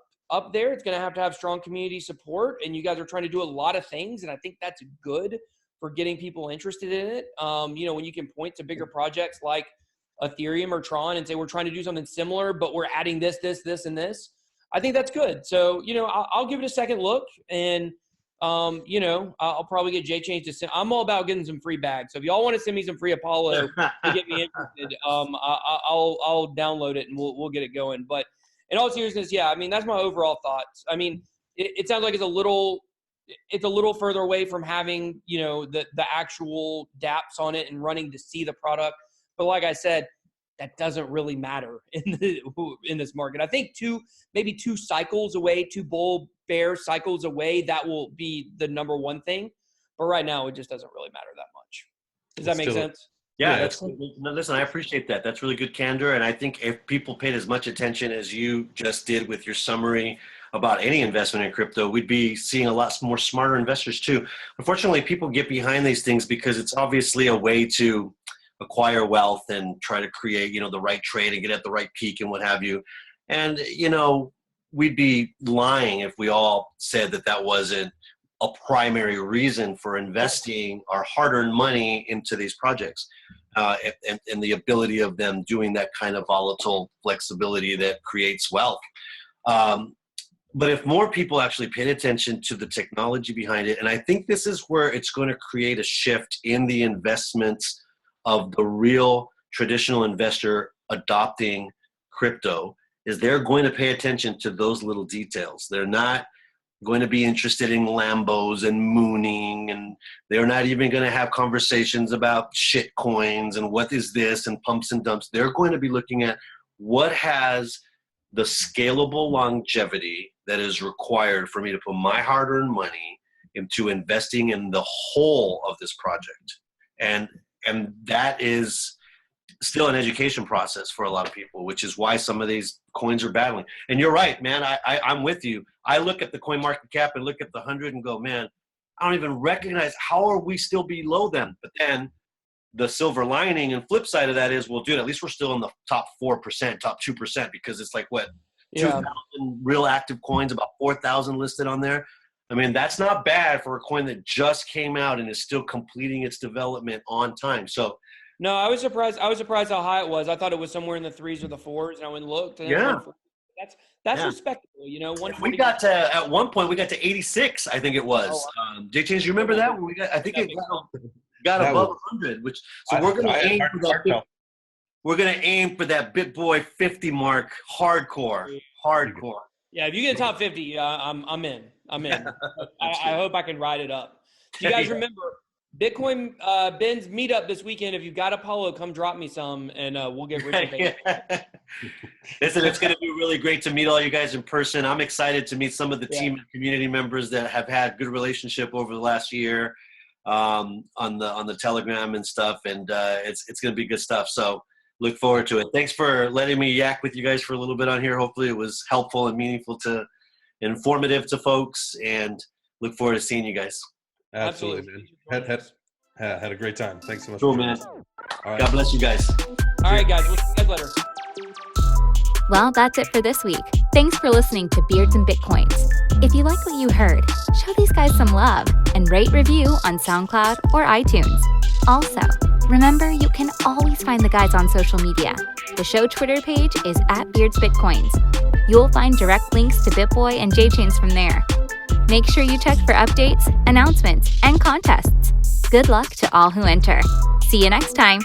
there, it's going to have strong community support. And you guys are trying to do a lot of things, and I think that's good for getting people interested in it. You know, when you can point to bigger projects like Ethereum or Tron and say, we're trying to do something similar, but we're adding this, and this, I think that's good. So, you know, I'll give it a second look, and, you know, I'll probably get JChange to send. I'm all about getting some free bags. So if y'all want to send me some free Apollo to get me interested, I'll download it and we'll get it going. But in all seriousness, yeah, I mean, that's my overall thoughts. I mean, it sounds like it's a little further away from having, you know, the actual dApps on it and running to see the product. But like I said, that doesn't really matter in this market. I think maybe two cycles away, 2 bull bear cycles away, that will be the number one thing. But right now, it just doesn't really matter that much. Does that make sense? Yeah, no, listen, I appreciate that. That's really good candor. And I think if people paid as much attention as you just did with your summary about any investment in crypto, we'd be seeing a lot more smarter investors too. Unfortunately, people get behind these things because it's obviously a way to acquire wealth and try to create, you know, the right trade and get at the right peak and what have you. And, you know, we'd be lying if we all said that that wasn't a primary reason for investing our hard-earned money into these projects, and the ability of them doing that kind of volatile flexibility that creates wealth. But if more people actually paid attention to the technology behind it, and I think this is where it's going to create a shift in the investments of the real traditional investor adopting crypto, is they're going to pay attention to those little details. They're not going to be interested in Lambos and mooning, and they're not even going to have conversations about shit coins and what is this and pumps and dumps. They're going to be looking at what has the scalable longevity that is required for me to put my hard-earned money into investing in the whole of this project. And that is still an education process for a lot of people, which is why some of these coins are battling. And you're right, man. I'm with you. I look at the coin market cap and look at the 100 and go, man, I don't even recognize, how are we still below them? But then the silver lining and flip side of that is, well, dude, at least we're still in the top 4%, top 2%, because it's like, what, 2,000 real active coins, about 4,000 listed on there. I mean, that's not bad for a coin that just came out and is still completing its development on time. So, no, I was surprised how high it was. I thought it was somewhere in the 3s or the 4s, and I went and looked. And that's respectable, you know. We got to, at one point, we got to 86, I think it was. J-Change, you remember that? When we got, I think it got above 100, which, so we're going to aim for that. We're going to aim for that BitBoy 50 mark, hardcore. Yeah, if you get top 50, I'm in. I hope I can ride it up. Do you guys remember Bitcoin Ben's meetup this weekend? If you've got Apollo, come drop me some, and we'll get rich. Listen, it's going to be really great to meet all you guys in person. I'm excited to meet some of the team and community members that have had good relationship over the last year on the Telegram and stuff, and it's going to be good stuff. So look forward to it. Thanks for letting me yak with you guys for a little bit on here. Hopefully it was helpful and meaningful informative to folks, and look forward to seeing you guys. Absolutely, man. Had a great time. Thanks so much. Cool, man. All right. God bless you guys. All right, guys. We'll see you guys later. Well, that's it for this week. Thanks for listening to Beards and Bitcoins. If you like what you heard, show these guys some love and rate review on SoundCloud or iTunes. Also, remember, you can always find the guys on social media. The show Twitter page is @BeardsBitcoins. You'll find direct links to BitBoy and J-Chains from there. Make sure you check for updates, announcements, and contests. Good luck to all who enter. See you next time.